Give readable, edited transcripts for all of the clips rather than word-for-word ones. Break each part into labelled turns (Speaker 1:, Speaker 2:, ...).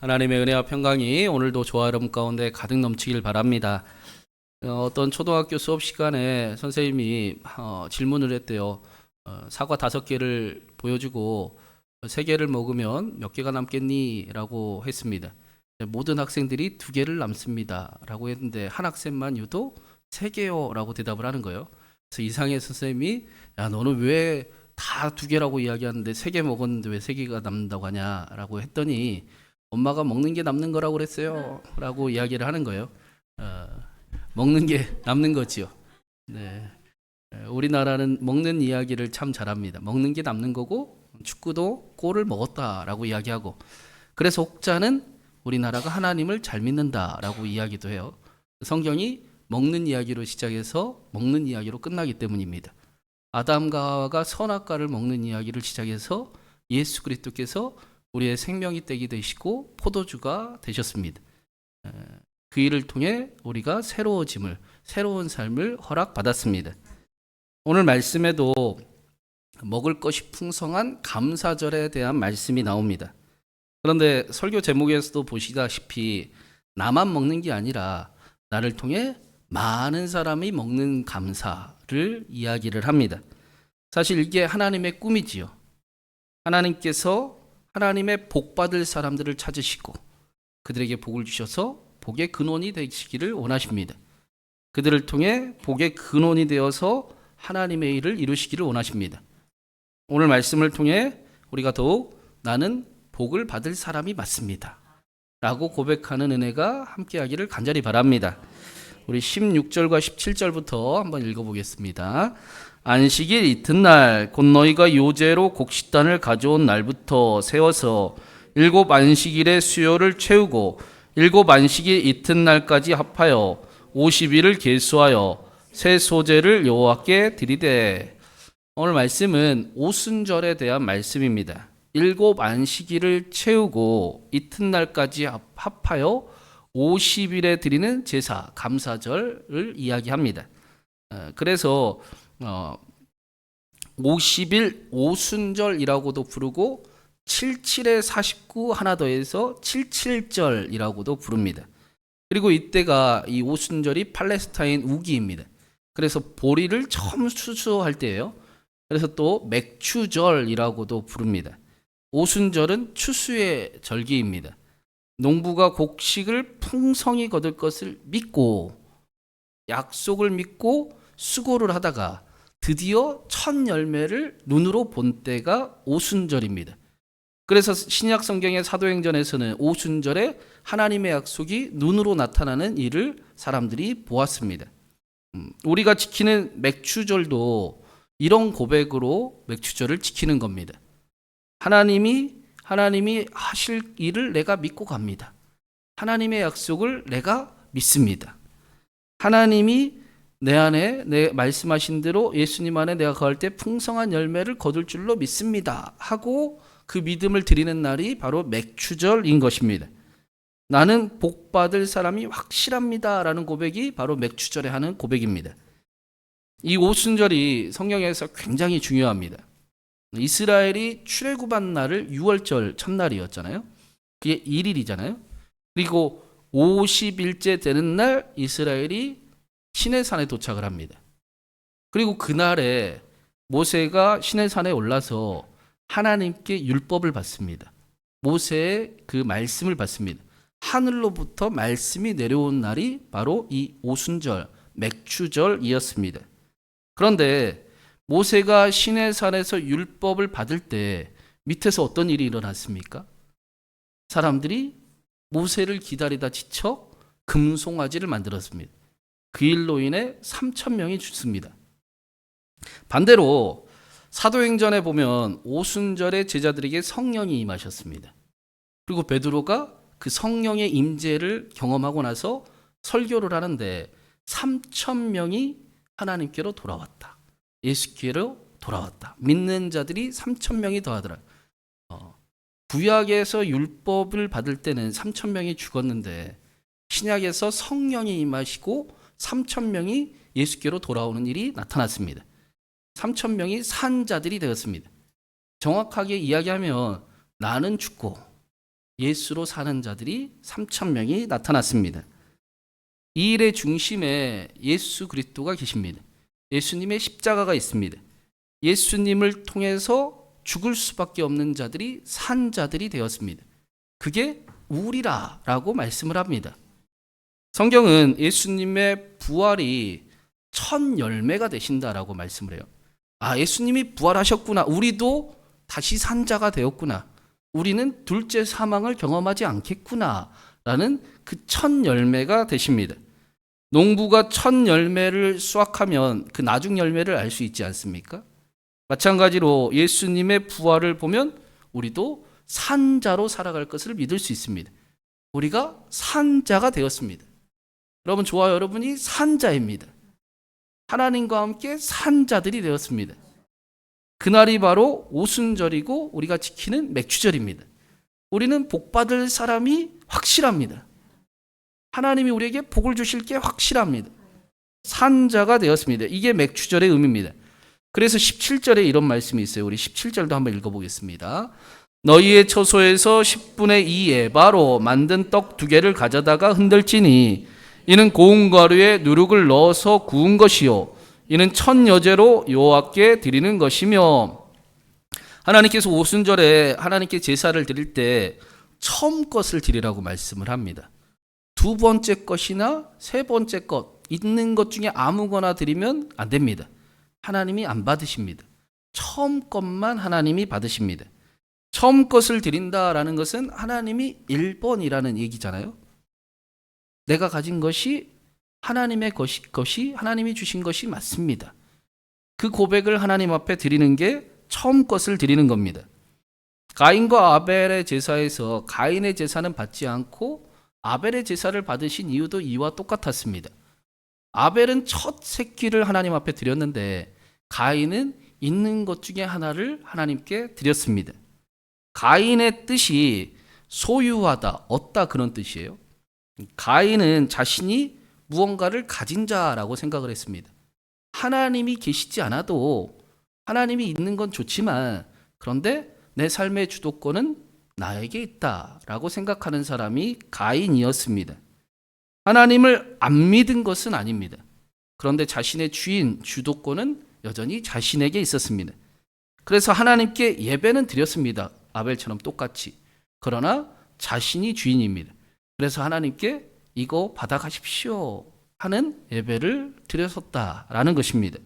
Speaker 1: 하나님의 은혜와 평강이 오늘도 저와 여러분 가운데 가득 넘치길 바랍니다. 어떤 초등학교 수업 시간에 선생님이 질문을 했대요. 사과 5개를 보여주고 3개를 먹으면 몇 개가 남겠니? 라고 했습니다. 모든 학생들이 2개를 남습니다. 라고 했는데 한 학생만 유독 3개요. 라고 대답을 하는 거예요. 그래서 이상해 선생님이 야 너는 왜 다 2개라고 이야기하는데 3개 먹었는데 왜 3개가 남는다고 하냐? 라고 했더니 엄마가 먹는 게 남는 거라고 그랬어요. 라고 이야기를 하는 거예요. 먹는 게 남는 거지요. 네. 우리나라는 먹는 이야기를 참 잘합니다. 먹는 게 남는 거고 축구도 골을 먹었다라고 이야기하고 그래서 혹자는 우리나라가 하나님을 잘 믿는다라고 이야기도 해요. 성경이 먹는 이야기로 시작해서 먹는 이야기로 끝나기 때문입니다. 아담과 하와가 선악과를 먹는 이야기를 시작해서 예수 그리스도께서 우리의 생명이 떼기 되시고 포도주가 되셨습니다. 그 일을 통해 우리가 새로워짐을, 새로운 삶을 허락받았습니다. 오늘 말씀에도 먹을 것이 풍성한 감사절에 대한 말씀이 나옵니다. 그런데 설교 제목에서도 보시다시피 나만 먹는 게 아니라 나를 통해 많은 사람이 먹는 감사를 이야기를 합니다. 사실 이게 하나님의 꿈이지요. 하나님께서 하나님의 복 받을 사람들을 찾으시고 그들에게 복을 주셔서 복의 근원이 되시기를 원하십니다. 그들을 통해 복의 근원이 되어서 하나님의 일을 이루시기를 원하십니다. 오늘 말씀을 통해 우리가 더욱 나는 복을 받을 사람이 맞습니다. 라고 고백하는 은혜가 함께하기를 간절히 바랍니다. 우리 16절과 17절부터 한번 읽어보겠습니다. 안식일 이튿날 곧 너희가 요제로 곡식단을 가져온 날부터 세워서 7 안식일의 수요를 채우고 7 안식일 이튿날까지 합하여 50일을 계수하여 새 소제를 여호와께 드리되. 오늘 말씀은 오순절에 대한 말씀입니다. 7 안식일을 채우고 이튿날까지 합하여 50일에 드리는 제사, 감사절을 이야기합니다. 그래서 50일 오순절이라고도 부르고 77에 49 하나 더해서 77절이라고도 부릅니다. 그리고 이때가 이 오순절이 팔레스타인 우기입니다. 그래서 보리를 처음 추수할 때예요. 그래서 또 맥추절이라고도 부릅니다. 오순절은 추수의 절기입니다. 농부가 곡식을 풍성히 거둘 것을 믿고 약속을 믿고 수고를 하다가 드디어 첫 열매를 눈으로 본 때가 오순절입니다. 그래서 신약 성경의 사도행전에서는 오순절에 하나님의 약속이 눈으로 나타나는 일을 사람들이 보았습니다. 우리가 지키는 맥추절도 이런 고백으로 맥추절을 지키는 겁니다. 하나님이 하실 일을 내가 믿고 갑니다. 하나님의 약속을 내가 믿습니다. 하나님이 내 안에 말씀하신 대로 예수님 안에 내가 거할 때 풍성한 열매를 거둘 줄로 믿습니다 하고 그 믿음을 드리는 날이 바로 맥추절인 것입니다. 나는 복 받을 사람이 확실합니다 라는 고백이 바로 맥추절에 하는 고백입니다. 이 오순절이 성경에서 굉장히 중요합니다. 이스라엘이 출애굽한 날을 6월절 첫날이었잖아요. 그게 1일이잖아요. 그리고 50일째 되는 날 이스라엘이 시내산에 도착을 합니다. 그리고 그날에 모세가 시내산에 올라서 하나님께 율법을 받습니다. 모세의 그 말씀을 받습니다. 하늘로부터 말씀이 내려온 날이 바로 이 오순절, 맥추절이었습니다. 그런데 모세가 시내산에서 율법을 받을 때 밑에서 어떤 일이 일어났습니까? 사람들이 모세를 기다리다 지쳐 금송아지를 만들었습니다. 그 일로 인해 3,000명이 죽습니다. 반대로 사도행전에 보면 오순절에 제자들에게 성령이 임하셨습니다. 그리고 베드로가 그 성령의 임재를 경험하고 나서 설교를 하는데 3,000명이 하나님께로 돌아왔다. 예수께로 돌아왔다. 믿는 자들이 3,000명이 더하더라. 구약에서 율법을 받을 때는 3,000명이 죽었는데 신약에서 성령이 임하시고 3,000명이 예수께로 돌아오는 일이 나타났습니다. 3,000명이 산 자들이 되었습니다. 정확하게 이야기하면 나는 죽고 예수로 사는 자들이 3천 명이 나타났습니다. 이 일의 중심에 예수 그리스도가 계십니다. 예수님의 십자가가 있습니다. 예수님을 통해서 죽을 수밖에 없는 자들이 산 자들이 되었습니다. 그게 우리라라고 말씀을 합니다. 성경은 예수님의 부활이 첫 열매가 되신다라고 말씀을 해요. 아, 예수님이 부활하셨구나. 우리도 다시 산 자가 되었구나. 우리는 둘째 사망을 경험하지 않겠구나. 라는 그 첫 열매가 되십니다. 농부가 첫 열매를 수확하면 그 나중 열매를 알 수 있지 않습니까? 마찬가지로 예수님의 부활을 보면 우리도 산자로 살아갈 것을 믿을 수 있습니다. 우리가 산자가 되었습니다. 여러분 좋아요. 여러분이 산자입니다. 하나님과 함께 산자들이 되었습니다. 그날이 바로 오순절이고 우리가 지키는 맥주절입니다. 우리는 복받을 사람이 확실합니다. 하나님이 우리에게 복을 주실 게 확실합니다. 산자가 되었습니다. 이게 맥주절의 의미입니다. 그래서 17절에 이런 말씀이 있어요. 우리 17절도 한번 읽어보겠습니다. 너희의 처소에서 10분의 2 에바로 만든 떡 2개를 가져다가 흔들지니 이는 고운 가루에 누룩을 넣어서 구운 것이요 이는 첫 여제로 여호와께 드리는 것이며. 하나님께서 오순절에 하나님께 제사를 드릴 때 처음 것을 드리라고 말씀을 합니다. 두 번째 것이나 세 번째 것 있는 것 중에 아무거나 드리면 안 됩니다. 하나님이 안 받으십니다. 처음 것만 하나님이 받으십니다. 처음 것을 드린다라는 것은 하나님이 1번이라는 얘기잖아요. 내가 가진 것이 하나님의 것이 하나님이 주신 것이 맞습니다. 그 고백을 하나님 앞에 드리는 게 처음 것을 드리는 겁니다. 가인과 아벨의 제사에서 가인의 제사는 받지 않고 아벨의 제사를 받으신 이유도 이와 똑같았습니다. 아벨은 첫 새끼를 하나님 앞에 드렸는데 가인은 있는 것 중에 하나를 하나님께 드렸습니다. 가인의 뜻이 소유하다, 얻다 그런 뜻이에요. 가인은 자신이 무언가를 가진 자라고 생각을 했습니다. 하나님이 계시지 않아도 하나님이 있는 건 좋지만 그런데 내 삶의 주도권은 나에게 있다라고 생각하는 사람이 가인이었습니다. 하나님을 안 믿은 것은 아닙니다. 그런데 자신의 주인, 주도권은 여전히 자신에게 있었습니다. 그래서 하나님께 예배는 드렸습니다. 아벨처럼 똑같이. 그러나 자신이 주인입니다. 그래서 하나님께 이거 받아가십시오 하는 예배를 드렸었다라는 것입니다.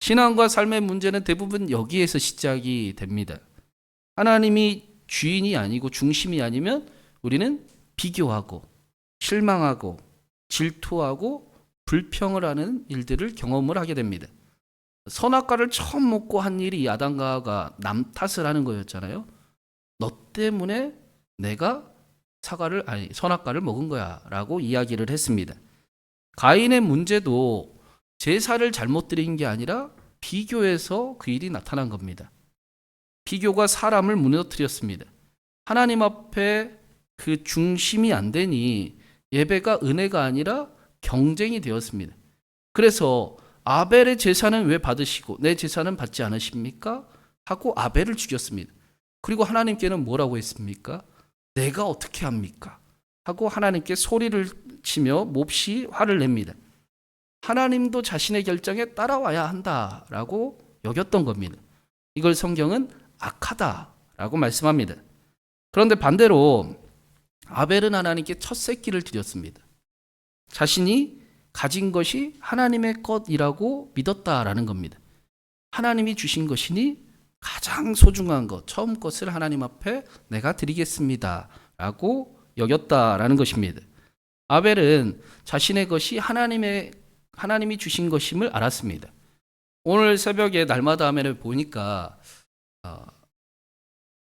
Speaker 1: 신앙과 삶의 문제는 대부분 여기에서 시작이 됩니다. 하나님이 주인이 아니고 중심이 아니면 우리는 비교하고 실망하고 질투하고 불평을 하는 일들을 경험을 하게 됩니다. 선악과를 처음 먹고 한 일이 아담과 하와가 남 탓을 하는 거였잖아요. 너 때문에 내가 선악과를 먹은 거야 라고 이야기를 했습니다. 가인의 문제도 제사를 잘못 드린 게 아니라 비교해서 그 일이 나타난 겁니다. 비교가 사람을 무너뜨렸습니다. 하나님 앞에 그 중심이 안 되니 예배가 은혜가 아니라 경쟁이 되었습니다. 그래서 아벨의 제사는 왜 받으시고 내 제사는 받지 않으십니까? 하고 아벨을 죽였습니다. 그리고 하나님께는 뭐라고 했습니까? 내가 어떻게 합니까? 하고 하나님께 소리를 치며 몹시 화를 냅니다. 하나님도 자신의 결정에 따라와야 한다라고 여겼던 겁니다. 이걸 성경은 악하다라고 말씀합니다. 그런데 반대로 아벨은 하나님께 첫 새끼를 드렸습니다. 자신이 가진 것이 하나님의 것이라고 믿었다라는 겁니다. 하나님이 주신 것이니 가장 소중한 것, 처음 것을 하나님 앞에 내가 드리겠습니다 라고 여겼다라는 것입니다. 아벨은 자신의 것이 하나님이 주신 것임을 알았습니다. 오늘 새벽에 날마다 아멘을 보니까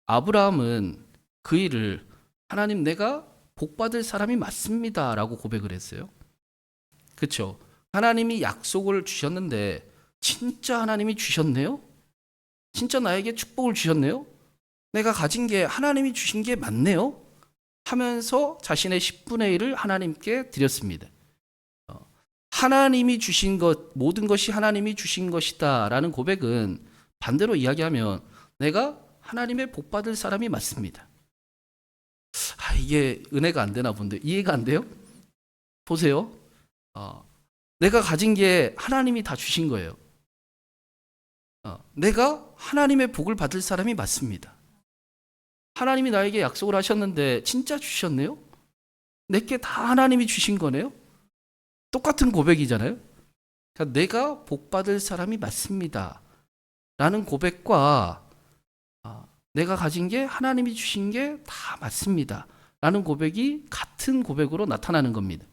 Speaker 1: 아브라함은 그 일을 하나님 내가 복받을 사람이 맞습니다 라고 고백을 했어요. 그렇죠? 하나님이 약속을 주셨는데 진짜 하나님이 주셨네요? 진짜 나에게 축복을 주셨네요? 내가 가진 게 하나님이 주신 게 맞네요? 하면서 자신의 10분의 1을 하나님께 드렸습니다. 하나님이 주신 것, 모든 것이 하나님이 주신 것이다 라는 고백은 반대로 이야기하면 내가 하나님의 복받을 사람이 맞습니다. 이게 은혜가 안 되나 본데 이해가 안 돼요? 보세요. 내가 가진 게 하나님이 다 주신 거예요. 내가 하나님의 복을 받을 사람이 맞습니다. 하나님이 나에게 약속을 하셨는데 진짜 주셨네요? 내게 다 하나님이 주신 거네요? 똑같은 고백이잖아요. 그러니까 내가 복 받을 사람이 맞습니다. 라는 고백과 내가 가진 게 하나님이 주신 게 다 맞습니다. 라는 고백이 같은 고백으로 나타나는 겁니다.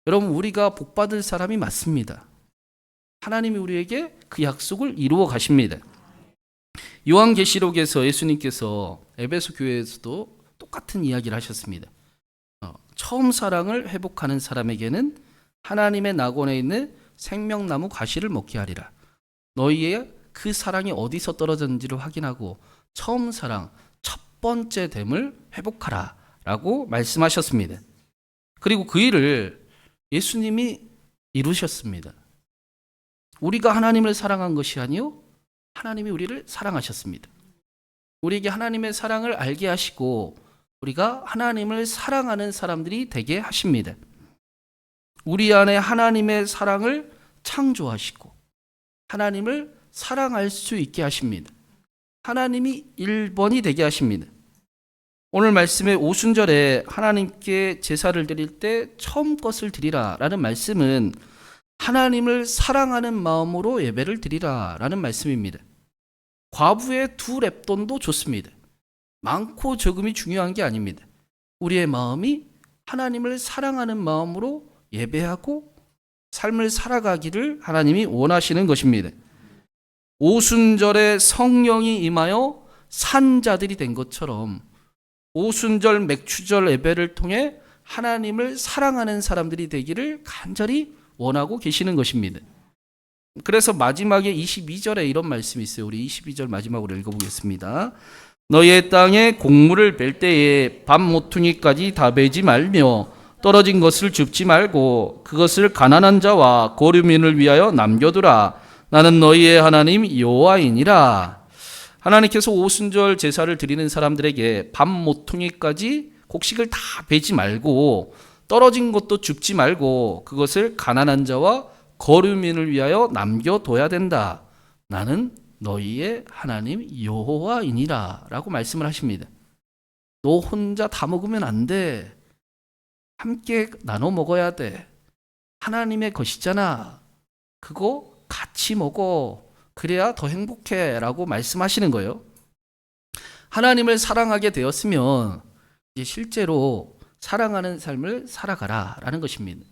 Speaker 1: 여러분, 우리가 복 받을 사람이 맞습니다. 하나님이 우리에게 그 약속을 이루어 가십니다. 요한계시록에서 예수님께서 에베소 교회에서도 똑같은 이야기를 하셨습니다. 처음 사랑을 회복하는 사람에게는 하나님의 낙원에 있는 생명나무 과실을 먹게 하리라. 너희의 그 사랑이 어디서 떨어졌는지를 확인하고 처음 사랑, 첫 번째 됨을 회복하라 라고 말씀하셨습니다. 그리고 그 일을 예수님이 이루셨습니다. 우리가 하나님을 사랑한 것이 아니요 하나님이 우리를 사랑하셨습니다. 우리에게 하나님의 사랑을 알게 하시고 우리가 하나님을 사랑하는 사람들이 되게 하십니다. 우리 안에 하나님의 사랑을 창조하시고 하나님을 사랑할 수 있게 하십니다. 하나님이 1번이 되게 하십니다. 오늘 말씀의 오순절에 하나님께 제사를 드릴 때 처음 것을 드리라 라는 말씀은 하나님을 사랑하는 마음으로 예배를 드리라 라는 말씀입니다. 과부의 2렙돈도 좋습니다. 많고 적음이 중요한 게 아닙니다. 우리의 마음이 하나님을 사랑하는 마음으로 예배하고 삶을 살아가기를 하나님이 원하시는 것입니다. 오순절에 성령이 임하여 산자들이 된 것처럼 오순절 맥추절 예배를 통해 하나님을 사랑하는 사람들이 되기를 간절히 원하고 계시는 것입니다. 그래서 마지막에 22절에 이런 말씀이 있어요. 우리 22절 마지막으로 읽어보겠습니다. 너희의 땅에 곡물을 벨 때에 밥 모퉁이까지 다 베지 말며 떨어진 것을 줍지 말고 그것을 가난한 자와 고류민을 위하여 남겨두라. 나는 너희의 하나님 여호와이니라. 하나님께서 오순절 제사를 드리는 사람들에게 밥 모퉁이까지 곡식을 다 베지 말고 떨어진 것도 줍지 말고 그것을 가난한 자와 거류민을 위하여 남겨둬야 된다. 나는 너희의 하나님 여호와이니라 라고 말씀을 하십니다. 너 혼자 다 먹으면 안 돼. 함께 나눠 먹어야 돼. 하나님의 것이잖아. 그거 같이 먹어. 그래야 더 행복해 라고 말씀하시는 거예요. 하나님을 사랑하게 되었으면 이제 실제로 사랑하는 삶을 살아가라 라는 것입니다.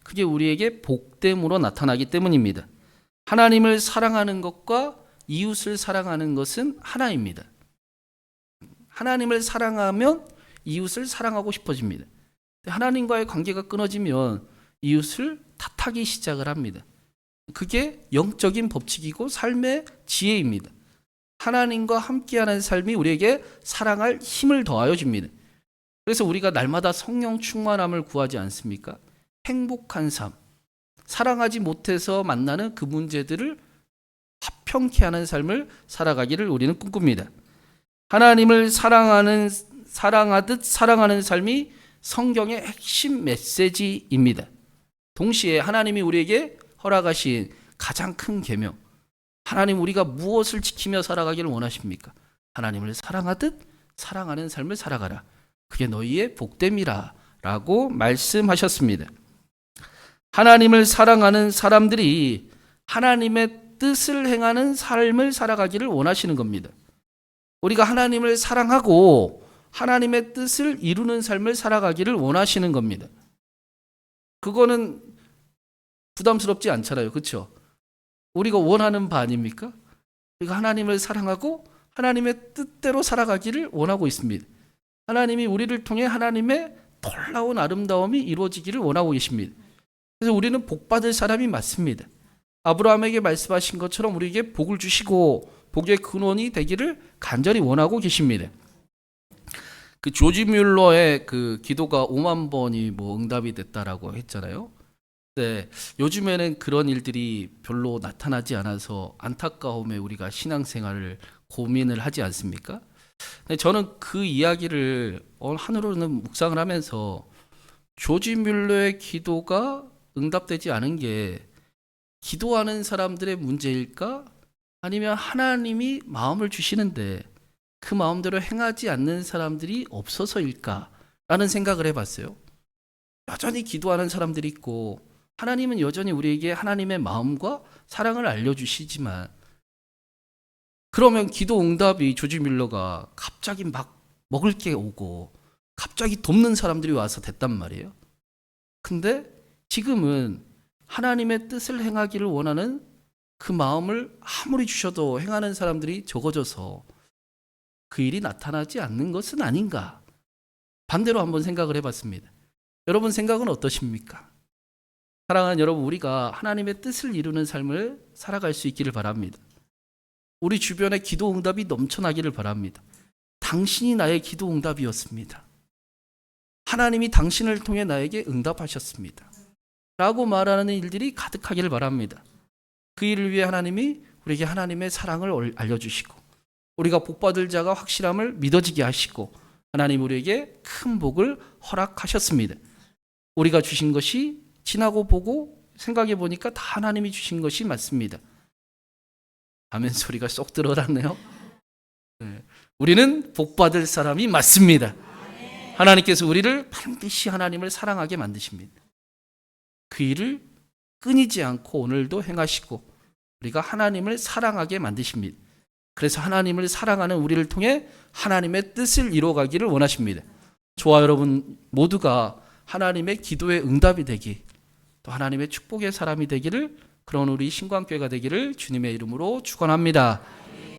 Speaker 1: 그게 우리에게 복됨으로 나타나기 때문입니다. 하나님을 사랑하는 것과 이웃을 사랑하는 것은 하나입니다. 하나님을 사랑하면 이웃을 사랑하고 싶어집니다. 하나님과의 관계가 끊어지면 이웃을 탓하기 시작을 합니다. 그게 영적인 법칙이고 삶의 지혜입니다. 하나님과 함께하는 삶이 우리에게 사랑할 힘을 더하여 줍니다. 그래서 우리가 날마다 성령 충만함을 구하지 않습니까? 행복한 삶, 사랑하지 못해서 만나는 그 문제들을 화평케 하는 삶을 살아가기를 우리는 꿈꿉니다. 하나님을 사랑하듯 사랑하는 삶이 성경의 핵심 메시지입니다. 동시에 하나님이 우리에게 허락하신 가장 큰 계명, 하나님 우리가 무엇을 지키며 살아가기를 원하십니까? 하나님을 사랑하듯 사랑하는 삶을 살아가라. 그게 너희의 복됨이라 라고 말씀하셨습니다. 하나님을 사랑하는 사람들이 하나님의 뜻을 행하는 삶을 살아가기를 원하시는 겁니다. 우리가 하나님을 사랑하고 하나님의 뜻을 이루는 삶을 살아가기를 원하시는 겁니다. 그거는 부담스럽지 않잖아요. 그렇죠? 우리가 원하는 바 아닙니까? 우리가 하나님을 사랑하고 하나님의 뜻대로 살아가기를 원하고 있습니다. 하나님이 우리를 통해 하나님의 놀라운 아름다움이 이루어지기를 원하고 계십니다. 그래서 우리는 복받을 사람이 맞습니다. 아브라함에게 말씀하신 것처럼 우리에게 복을 주시고 복의 근원이 되기를 간절히 원하고 계십니다. 그 조지 뮬러의 그 기도가 5만 번이 응답이 됐다라고 했잖아요. 네, 요즘에는 그런 일들이 별로 나타나지 않아서 안타까움에 우리가 신앙생활을 고민을 하지 않습니까? 근데 저는 그 이야기를 한으로는 묵상을 하면서 조지 뮬러의 기도가 응답되지 않은 게 기도하는 사람들의 문제일까? 아니면 하나님이 마음을 주시는데 그 마음대로 행하지 않는 사람들이 없어서일까? 라는 생각을 해봤어요. 여전히 기도하는 사람들이 있고 하나님은 여전히 우리에게 하나님의 마음과 사랑을 알려주시지만 그러면 기도 응답이 조지 뮬러가 갑자기 막 먹을 게 오고 갑자기 돕는 사람들이 와서 됐단 말이에요. 근데 지금은 하나님의 뜻을 행하기를 원하는 그 마음을 아무리 주셔도 행하는 사람들이 적어져서 그 일이 나타나지 않는 것은 아닌가. 반대로 한번 생각을 해봤습니다. 여러분 생각은 어떠십니까? 사랑하는 여러분, 우리가 하나님의 뜻을 이루는 삶을 살아갈 수 있기를 바랍니다. 우리 주변에 기도 응답이 넘쳐나기를 바랍니다. 당신이 나의 기도 응답이었습니다. 하나님이 당신을 통해 나에게 응답하셨습니다. 라고 말하는 일들이 가득하기를 바랍니다. 그 일을 위해 하나님이 우리에게 하나님의 사랑을 알려주시고 우리가 복받을 자가 확실함을 믿어지게 하시고 하나님 우리에게 큰 복을 허락하셨습니다. 우리가 주신 것이 지나고 보고 생각해 보니까 다 하나님이 주신 것이 맞습니다. 아멘 소리가 쏙 들어갔네요. 네. 우리는 복받을 사람이 맞습니다. 하나님께서 우리를 반드시 하나님을 사랑하게 만드십니다. 그 일을 끊이지 않고 오늘도 행하시고 우리가 하나님을 사랑하게 만드십니다. 그래서 하나님을 사랑하는 우리를 통해 하나님의 뜻을 이루어가기를 원하십니다. 저와 여러분 모두가 하나님의 기도의 응답이 되기, 또 하나님의 축복의 사람이 되기를, 그런 우리 신광교회가 되기를 주님의 이름으로 축원합니다.